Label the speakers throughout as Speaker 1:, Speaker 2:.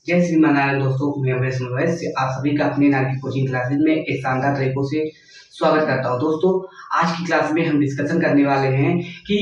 Speaker 1: जय श्री नारायण दोस्तों, मैं अमरीश मवैस आप सभी का अपने नारी कोचिंग क्लासेज में एक शानदार तरीकों से स्वागत करता हूं। दोस्तों, आज की क्लास में हम डिस्कशन करने वाले हैं कि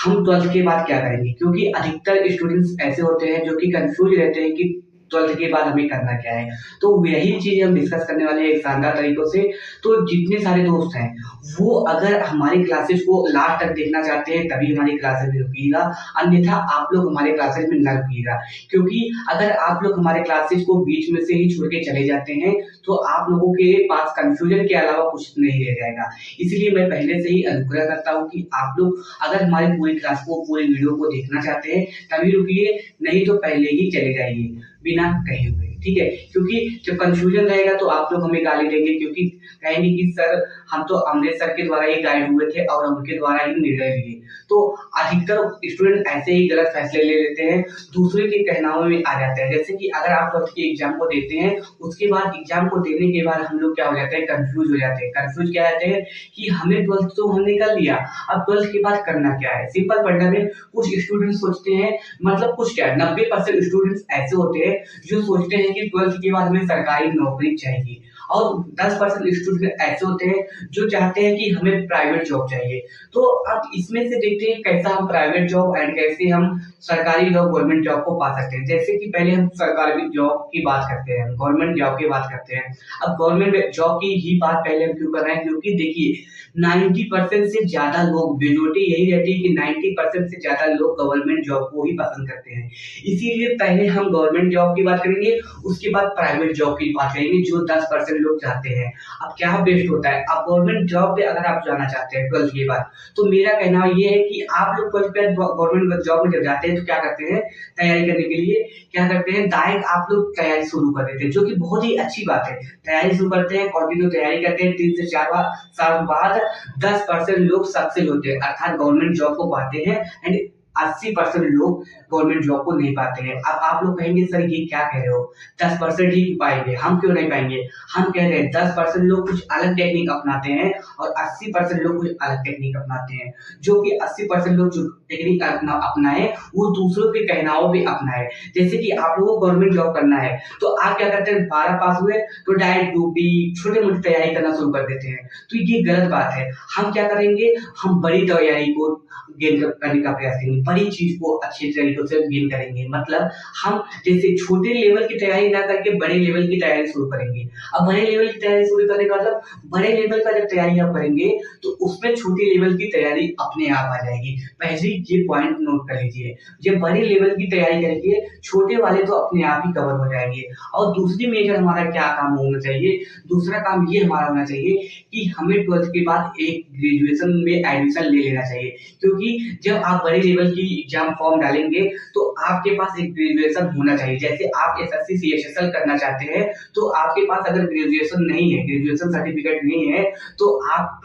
Speaker 1: हम 12th के बाद क्या करेंगे, क्योंकि अधिकतर स्टूडेंट्स ऐसे होते हैं जो कि कंफ्यूज रहते हैं कि 12th के बाद हमें करना क्या है। तो यही चीज हम डिस्कस करने वाले हैं एक शानदार तरीकों से। तो जितने सारे दोस्त हैं वो अगर हमारी क्लासेस को लास्ट तक देखना चाहते हैं तभी हमारी क्लासेस में रुकिएगा, अन्यथा आप लोग हमारे क्लासेस में न रुकिएगा। क्योंकि अगर आप लोग हमारे क्लासेस को बीच में से ही छोड़ के चले जाते हैं तो आप लोगों के पास कंफ्यूजन के अलावा कुछ नहीं रह जाएगा। इसलिए मैं पहले से ही अनुग्रह करता हूँ कि आप लोग अगर हमारी पूरी क्लास को, पूरी वीडियो को देखना चाहते हैं तभी रुकिए, नहीं तो पहले ही चले जाइए बिना कहे हुए, ठीक है। क्योंकि जब कंफ्यूजन रहेगा तो आप लोग हमें गाली देंगे, क्योंकि कहेंगे कि सर हम तो अमृत सर के द्वारा ही गाइड हुए थे और उनके द्वारा ही निर्णय लिए। तो अधिकतर स्टूडेंट ऐसे ही गलत फैसले ले लेते हैं, दूसरे के कहनावे में आ जाते हैं। जैसे कि अगर आप 12th के एग्जाम को देते हैं, उसके बाद एग्जाम को देने के बाद हम लोग क्या हो जाते हैं, कंफ्यूज हो जाते हैं। कंफ्यूज क्या जाते हैं कि हमें 12th तो हमने कर लिया, अब 12th के बाद करना क्या है। सिंपल फंडा में कुछ स्टूडेंट सोचते हैं, मतलब कुछ क्या 90% स्टूडेंट्स ऐसे होते हैं जो सोचते हैं कि 12th के बाद हमें सरकारी नौकरी चाहिए, और 10% स्टूडेंट ऐसे होते हैं जो चाहते हैं कि हमें प्राइवेट जॉब चाहिए। तो अब इसमें से देखते हैं कैसा हम प्राइवेट जॉब एंड कैसे हम सरकारी जॉब, गवर्नमेंट जॉब को पा सकते हैं। जैसे कि पहले हम सरकारी जॉब की बात करते हैं, गवर्नमेंट जॉब की बात करते हैं। अब गवर्नमेंट जॉब की ही बात पहले हम क्यों कर रहे हैं, क्योंकि देखिए 90% से ज्यादा लोग, मेजोरिटी यही रहती है कि 90% से ज्यादा लोग गवर्नमेंट जॉब को ही पसंद करते हैं। इसीलिए पहले हम गवर्नमेंट जॉब की बात करेंगे, उसके बाद प्राइवेट जॉब की बात करेंगे जो 10% लोग चाहते हैं। अब क्या बेस्ट होता है, अब गवर्नमेंट जॉब पे अगर आप जाना चाहते हैं 12th के बाद, तो मेरा कहना ये है कि आप लोग 12th के बाद गवर्नमेंट जॉब में जब जाते हैं तो क्या करते हैं, तैयारी करने के लिए क्या करते हैं, डायरेक्ट आप लोग तैयारी शुरू कर देते हैं, जो कि बहुत ही अच्छी बात है। तैयारी शुरू करते हैं, कंटिन्यू तैयारी करते हैं, 3 से 4 साल बाद 10% लोग सक्सेस होते हैं, अर्थात गवर्नमेंट जॉब को पाते हैं, एंड 80% लोग गवर्नमेंट जॉब को नहीं पाते हैं। अब आप लोग कहेंगे सर ये क्या कह रहे हो, 10% ही पाएंगे, हम क्यों नहीं पाएंगे। हम कह रहे हैं 10% लोग कुछ अलग टेक्निक अपनाते हैं और 80% लोग कुछ अलग टेक्निक अपनाते हैं। जो कि 80% लोग जो टेक्निक अपनाए वो दूसरों के कहनावों पे अपनाए। जैसे कि आप लोगों को गवर्नमेंट जॉब करना है तो आप क्या करते हैं, 12 पास हुए तो डायरेक्ट ड्यूटी, छोटे मोटी तैयारी करना शुरू कर देते हैं। तो ये गलत बात है। हम क्या करेंगे, हम बड़ी तैयारी को गेन करने का प्रयास करेंगे, बड़ी चीज को अच्छे तरीके से गेन करेंगे। मतलब हम जैसे छोटे लेवल की तैयारी ना करके बड़े लेवल की तैयारी शुरू करेंगे। अब बड़े लेवल की तैयारी शुरू करने का मतलब, बड़े लेवल का जब तैयारी आप करेंगे तो उसमें छोटी लेवल की तैयारी अपने आप आ जाएगी। पहले ये पॉइंट नोट कर लीजिए, जब बड़े लेवल की तैयारी करेंगे छोटे वाले तो अपने आप ही कवर हो जाएंगे। और दूसरी मेजर हमारा क्या काम होना चाहिए, दूसरा काम ये हमारा होना चाहिए कि हमें 12th के बाद एक ग्रेजुएशन में एडमिशन ले लेना चाहिए। क्योंकि जब आप बड़े लेवल की एग्जाम फॉर्म डालेंगे तो आपके पास एक ग्रेजुएशन होना चाहिए। जैसे आप एसएससी सीएचएसएल करना चाहते हैं तो आपके पास अगर ग्रेजुएशन नहीं है, ग्रेजुएशन सर्टिफिकेट नहीं है, तो आप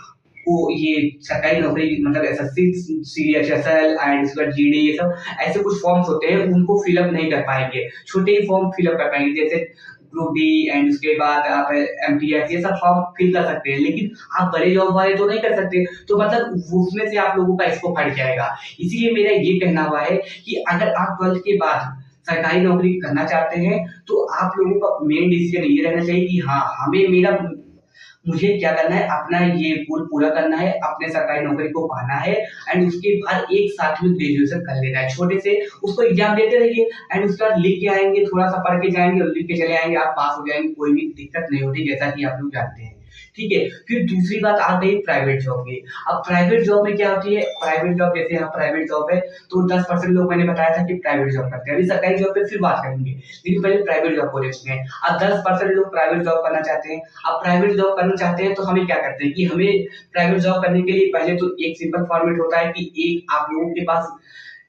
Speaker 1: वो ये सरकारी नौकरी, मतलब एसएससी सीएचएसएल एंड इसके बाद जीडी, ये सब ऐसे कुछ फॉर्म्स होते हैं उनको फिलअप नहीं कर पाएंगे। छोटे ही फॉर्म फिलअप कर पाएंगे, जैसे ग्रुप डी एंड उसके बाद आप एमटीएस, ये सब फॉर्म फिल कर सकते हैं, लेकिन आप बड़े जॉब वाले तो नहीं कर सकते। तो मतलब उसमें से आप लोगों का स्कोप हट जाएगा। इसीलिए मेरा ये कहना हुआ है कि अगर आप 12th के बाद सरकारी नौकरी करना चाहते हैं तो आप लोगों का मेन डिसीजन ये रहना चाहिए कि हाँ, मुझे क्या करना है, अपना ये गोल पूरा करना है, अपने सरकारी नौकरी को पाना है, एंड उसके बाद एक साथ में ग्रेजुएशन कर लेना है। छोटे से उसको एग्जाम देते रहिए एंड उसके बाद लिख के आएंगे, थोड़ा सा पढ़ के जाएंगे और लिख के चले आएंगे, आप पास हो जाएंगे, कोई भी दिक्कत नहीं होती, जैसा कि आप लोग जानते हैं, ठीक है। फिर दूसरी बात आ गई प्राइवेट जॉब की। अब प्राइवेट जॉब में क्या होती है, प्राइवेट जॉब जैसे यहाँ प्राइवेट जॉब है तो 10% लोग, मैंने बताया था कि प्राइवेट जॉब करते हैं। अभी सरकारी जॉब पे फिर बात करेंगे, लेकिन पहले प्राइवेट जॉब को देखते हैं। अब 10% लोग प्राइवेट जॉब करना चाहते हैं। अब प्राइवेट जॉब करना चाहते हैं तो हमें क्या करते हैं कि हमें प्राइवेट जॉब करने के लिए पहले तो एक सिंपल फॉर्मेट होता है कि एक आप लोगों के पास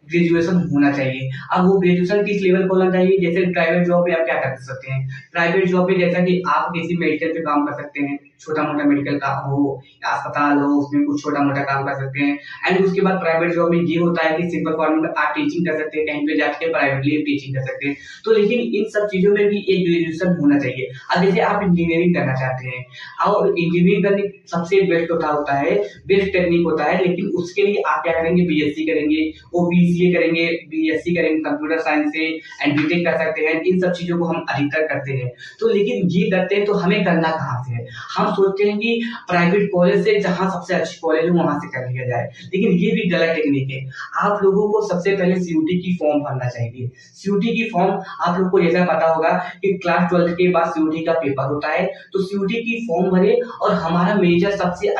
Speaker 1: ग्रेजुएशन होना चाहिए। अब वो ग्रेजुएशन किस लेवल को होना चाहिए, जैसे प्राइवेट जॉब में आप क्या कर सकते हैं, प्राइवेट जॉब में जैसा कि आप किसी मेडिकल पे काम कर सकते हैं, छोटा मोटा मेडिकल काम हो, अस्पताल हो, उसमें कुछ छोटा मोटा काम कर सकते हैं। एंड उसके बाद प्राइवेट जॉब में ये होता है कि सिंपल फॉर्म में आप टीचिंग कर सकते हैं, कहीं पे जाके प्राइवेटली टीचिंग कर सकते हैं। तो लेकिन इन सब चीजों में भी एक ग्रेजुएशन होना चाहिए। अब जैसे आप इंजीनियरिंग करना चाहते हैं और इंजीनियरिंग करने सबसे बेस्ट होता है, बेस्ट टेक्निक होता है, लेकिन उसके लिए आप क्या करेंगे, बीएससी करेंगे, ओबीसी बीसीए करेंगे, बीएससी करेंगे कंप्यूटर साइंस से, एंड कर सकते हैं। इन सब चीजों को हम अधिकतर करते हैं। तो लेकिन ये करते हैं तो हमें करना कहाँ से है? हम सोचते हैं कि प्राइवेट कॉलेज से, जहाँ सबसे अच्छी कॉलेज है वहां से कर लिया जाए, लेकिन ये भी गलत टेक्निक है। आप लोगों को सबसे पहले सीयूटी की फॉर्म भरना चाहिए। सीयूटी की फॉर्म आप लोग को जैसा पता होगा कि क्लास 12 के बाद सीयूटी का पेपर होता है, तो सीयूटी की फॉर्म भरे और हमारा मेजर सबसे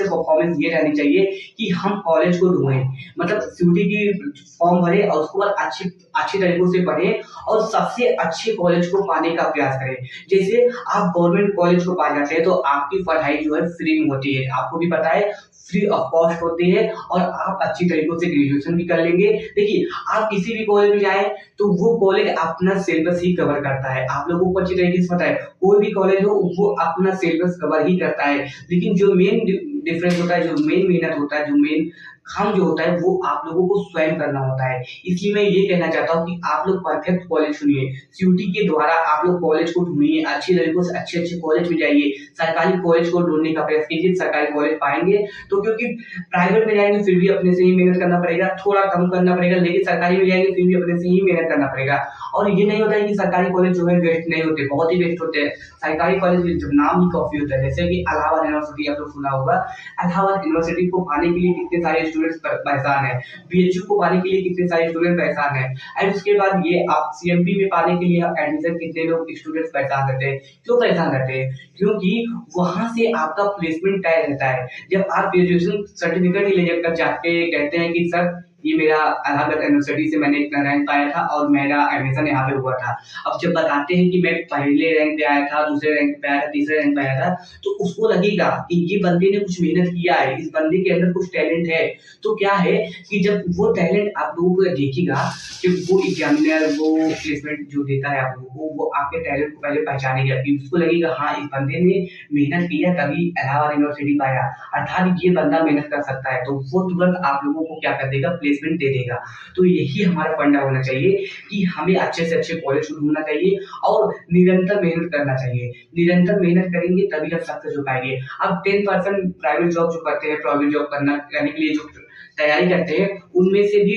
Speaker 1: परफॉर्मेंस ये रहनी चाहिए कि हम कॉलेज को ढूंढें। मतलब सीयूटी की फॉर्म भरे और उसके बाद अच्छी तरीकों से पढ़े और सबसे अच्छे कॉलेज को पाने का प्रयास करें। जैसे आप गवर्नमेंट कॉलेज को पा जाते हैं तो आपकी पढ़ाई जो है फ्री में होती है, आपको भी पता है, फ्री ऑफ कॉस्ट होती है और आप अच्छी तरीकों से ग्रेजुएशन भी कर लेंगे। देखिए, आप किसी भी कॉलेज में जाए तो वो कॉलेज अपना सिलेबस ही कवर करता है। आप लोगों को अच्छी तरीके से पता है, कोई भी कॉलेज हो वो अपना सिलेबस कवर ही करता है, लेकिन जो मेन डिफरेंस होता है, जो मेन मेहनत होता है, जो मेन काम जो होता है वो आप लोगों को स्वयं करना होता है। इसलिए मैं ये कहना चाहता हूँ कि आप लोग परफेक्ट कॉलेज चुनिए। सीयूटी के द्वारा आप लोग कॉलेज को ढूंढिए, अच्छी तरीकों से अच्छे कॉलेज में जाइए, सरकारी कॉलेज को ढूंढने का प्रयास कीजिए। सरकारी कॉलेज पाएंगे तो, क्योंकि प्राइवेट में जाएंगे फिर भी अपने से ही मेहनत करना पड़ेगा, थोड़ा कम करना पड़ेगा, लेकिन सरकारी में जाएंगे फिर भी अपने से ही मेहनत करना पड़ेगा। और ये नहीं होता है कि सरकारी कॉलेज जो है वेस्ट नहीं होते, बहुत ही वेस्ट होते हैं। सरकारी कॉलेज में जब नाम ही काफी होता है, जैसे कि इलाहाबाद यूनिवर्सिटी आप लोग सुना होगा। इलाहाबाद यूनिवर्सिटी को पाने के लिए कितने सारे स्टूडेंट्स परेशान है, बीएचयू को पाने के लिए कितने सारे स्टूडेंट परेशान है, एंड उसके बाद ये आप सीएमपी में पाने के लिए एडमिशन कितने लोग स्टूडेंट्स परेशान रहते हैं। क्यों परेशान रहते हैं? क्योंकि वहां से आपका प्लेसमेंट तय रहता है। जब आप ग्रेजुएशन सर्टिफिकेट ही लेकर जाके कहते हैं कि सर ये मेरा इलाहाबाद यूनिवर्सिटी से मैंने इतना रैंक पाया था और मेरा एडमिशन यहाँ पे हुआ था। अब जब बताते हैं कि मैं पहले रैंक पे आया था, दूसरे रैंक पे आया था, तीसरे रैंक पे आया था, तो उसको लगेगा कि ये बंदे ने कुछ मेहनत किया है, इस बंदे के अंदर कुछ टैलेंट है। तो क्या है कि जब वो टैलेंट आप लोगों को देखेगा, कि वो एग्जामिनर, वो प्लेसमेंट जो देता है आप लोगों को, वो आपके टैलेंट को पहले पहचानेगा, कि उसको लगेगा हाँ इस बंदे ने मेहनत किया तभी इलाहाबाद यूनिवर्सिटी पाया, अर्थात ये बंदा मेहनत कर सकता है, तो वो तुरंत आप लोगों को क्या कर देगा, प्लेसमेंट दे देगा। तो यही हमारा फंडा होना चाहिए कि हमें अच्छे से अच्छे कॉलेज को ढूंढना चाहिए और निरंतर मेहनत करना चाहिए। निरंतर मेहनत करेंगे तभी हम सक्सेस हो पाएंगे। अब 10% प्राइवेट जॉब जो करते हैं, प्राइवेट जॉब करने के लिए जो तैयारी करते हैं, उनमें से भी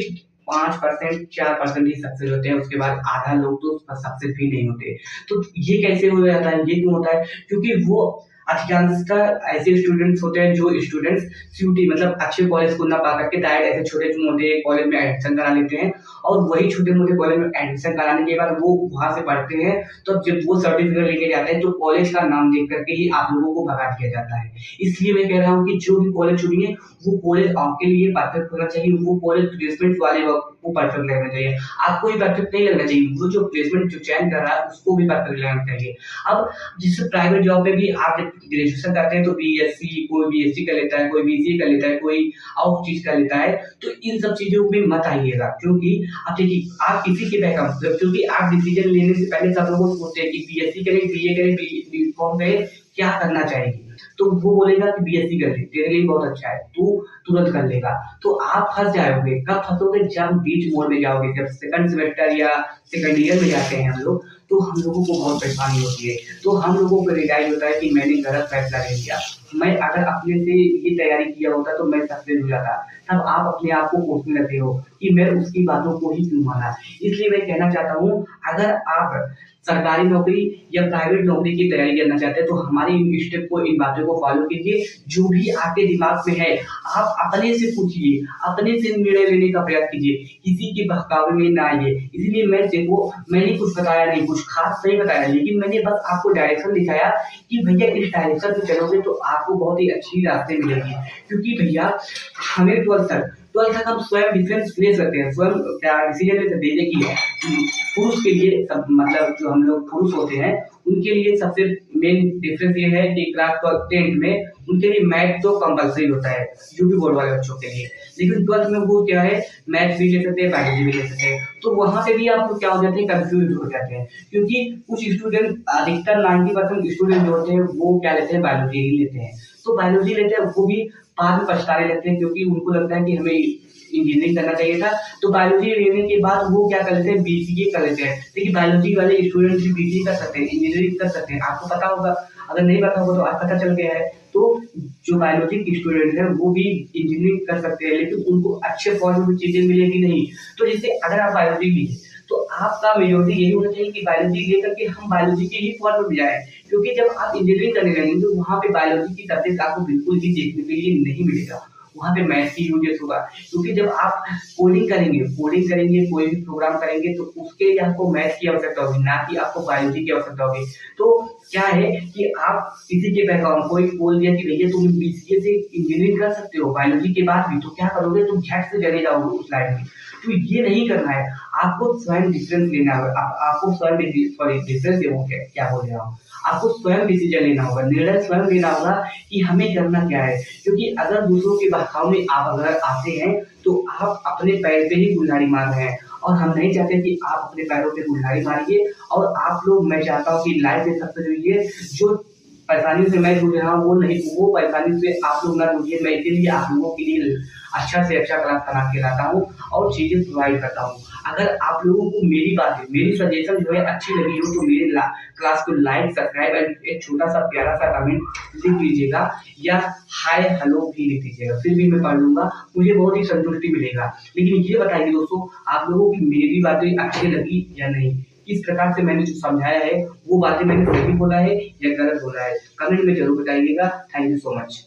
Speaker 1: 5% 4% ही सक्सेस होते हैं, उसके बाद आधा लोग तो सक्सेस भी नहीं होते। तो ये कैसे हो जाता है, ये क्यों होता है? क्योंकि वो अधिकांशतः ऐसे स्टूडेंट्स होते हैं जो स्टूडेंट्स सीयूटी मतलब अच्छे कॉलेज को ना पा करके डायरेक्ट ऐसे छोटे मोटे कॉलेज में एडमिशन करा लेते हैं, और वही छोटे मोटे कॉलेज में एडमिशन कराने के बाद वो वहां से पढ़ते हैं, तो जब वो सर्टिफिकेट लेके जाते हैं तो कॉलेज का नाम देख करके ही आप लोगों को भगा दिया जाता है। इसलिए मैं कह रहा हूँ कि जो भी कॉलेज चुनिए वो कॉलेज आपके लिए परफेक्ट होना चाहिए, वो कॉलेज प्लेसमेंट वाले को परफेक्ट लगना चाहिए, आपको भी परफेक्ट नहीं लगना चाहिए, वो जो प्लेसमेंट जो चयन कर रहा है उसको भी परफेक्ट लगना चाहिए। अब जिस प्राइवेट जॉब में भी आप ग्रेजुएशन करते हैं तो बीएससी, कोई बीएससी कर लेता है, कोई बीसीए कर लेता है, कोई और चीज कर लेता है, तो इन सब चीजों में मत आइएगा। क्योंकि आप देखिए, आप किसी के बैकअप, क्योंकि आप डिसीजन लेने से पहले सब लोगों को सोचते हैं कि बीएससी करें, बीए करें, बीकॉम करें, क्या करना चाहिए, तो वो बोलेगा कि बीएससी कर ले, तेरे लिए बहुत अच्छा है, तू तुरंत कर लेगा। तो आप फंस जाओगे। कब फंसोगे? जब बीच मोड़ में जाओगे, जब सेकंड सेमेस्टर या सेकंड ईयर में जाते हैं हम लोग, तो हम लोगों को बहुत परेशानी होती है। तो हम लोगों को रियलाइज होता है कि मैंने गलत फैसला ले लिया, मैं अगर अपने से ये तैयारी किया होता तो मैं सक्सेस हो जाता। तब आप अपने आप को कोसने लगते हो कि मैं उसकी बातों को ही क्यों माना। इसलिए मैं कहना चाहता हूँ, अगर आप सरकारी नौकरी या प्राइवेट नौकरी की तैयारी करना चाहते हैं तो हमारी इन स्टेप को, इन बातों को फॉलो कीजिए। जो भी आपके दिमाग में है आप अपने से पूछिए, अपने से निर्णय लेने का प्रयास कीजिए, किसी के बहकावे में ना आइए। इसीलिए मैंने कुछ बताया नहीं, कुछ खास नहीं बताया, लेकिन मैंने बस आपको डायरेक्शन दिखाया कि भैया इस डायरेक्शन पे चलोगे तो आपको बहुत ही अच्छी रास्ते मिलेगी। क्योंकि भैया हमें 12 तक हम स्वयं डिफरेंस ले सकते हैं, स्वयं क्या डिसीजन ले सकते हैं। देखिए, पुरुष के लिए सब, मतलब जो हम लोग पुरुष होते हैं उनके लिए सबसे मेन डिफरेंस ये है कि क्लास 10th में उनके लिए मैथ तो कंपलसरी होता है, यूपी बोर्ड वाले बच्चों के लिए, लेकिन 12th में वो क्या है, मैथ भी ले सकते हैं, बायोलॉजी भी ले सकते हैं। तो वहां से भी आप क्या हो जाते हैं, कंफ्यूज हो जाते हैं। क्योंकि कुछ स्टूडेंट, अधिकतर 90% स्टूडेंट जो होते हैं वो क्या लेते हैं, बायोलॉजी ही लेते हैं। तो बायोलॉजी लेते हैं वो भी बाद में पछताने लगते हैं, क्योंकि उनको लगता है कि हमें इंजीनियरिंग करना चाहिए था। तो बायोलॉजी लेने के बाद वो क्या कर लेते हैं, बीसीए कर लेते हैं। देखिए बायोलॉजी वाले स्टूडेंट भी बीसीए कर सकते हैं, इंजीनियरिंग कर सकते हैं, आपको पता होगा। अगर नहीं पता होगा तो आज पता चल गया है। तो जो बायोलॉजी के स्टूडेंट हैं वो भी इंजीनियरिंग कर सकते हैं, लेकिन उनको अच्छे फॉर्म में चीजें मिलेगी नहीं। तो जैसे अगर आप बायोलॉजी लीजिए तो आपका मेजोरिटी यही होना चाहिए कि बायोलॉजी लेकर के हम बायोलॉजी के ही फॉर्म में जाए, क्योंकि जब आप इंजीनियरिंग करने लगेंगे तो वहाँ पे बायोलॉजी की सब्जेक्ट आपको बिल्कुल भी देखने के लिए नहीं मिलेगा। वहाँ पे मैथ की यूजेस होगा, क्योंकि जब आप कोडिंग करेंगे कोई भी प्रोग्राम करेंगे तो उसके लिए आपको मैथ की आवश्यकता होगी, ना कि आपको बायोलॉजी की आवश्यकता होगी। तो क्या है कि आप किसी के बैकग्राउंड कोई बोल दिया कि भैया तुम बीसीए से इंजीनियरिंग कर सकते हो बायोलॉजी के बाद भी, तो क्या करोगे, तुम झट से चले जाओगे उस लाइन में। तो ये नहीं करना है, आपको स्वयं डिफरेंस लेना होगा। आपको स्वयं डिफरेंस क्या बोल रहा हूँ, आपको स्वयं डिसीजन लेना होगा, निर्णय स्वयं लेना होगा कि हमें करना क्या है। क्योंकि अगर दूसरों के बहकाव में आप अगर आते हैं तो आप अपने पैर पे ही कुल्हाड़ी मार रहे हैं, और हम नहीं चाहते कि आप अपने पैरों पे कुल्हाड़ी मारिए। और आप लोग, मैं चाहता हूँ कि लाइफ में सबसे जो जो परेशानी से मैं जूझ रहा हूँ वो परेशानी से आप लोग ना जूझिए। मैं इसीलिए आप लोगों के लिए अच्छा से अच्छा क्लास बना के लाता हूँ और चीजें प्रोवाइड करता हूँ। अगर आप लोगों को मेरी सजेशन जो है अच्छी लगी हो तो मेरे क्लास को लाइक सब्सक्राइब एंड एक छोटा सा प्यारा सा कमेंट लिख दीजिएगा, या हाय हेलो भी लिख दीजिएगा, फिर भी मैं पढ़ लूंगा, मुझे बहुत ही संतुष्टि मिलेगा। लेकिन ये बताइए दोस्तों, आप लोगों की मेरी बातें अच्छी लगी या नहीं, किस प्रकार से मैंने जो समझाया है वो बातें मैंने सही बोला है या गलत बोला है, कमेंट में जरूर बताइएगा। Thank you so much.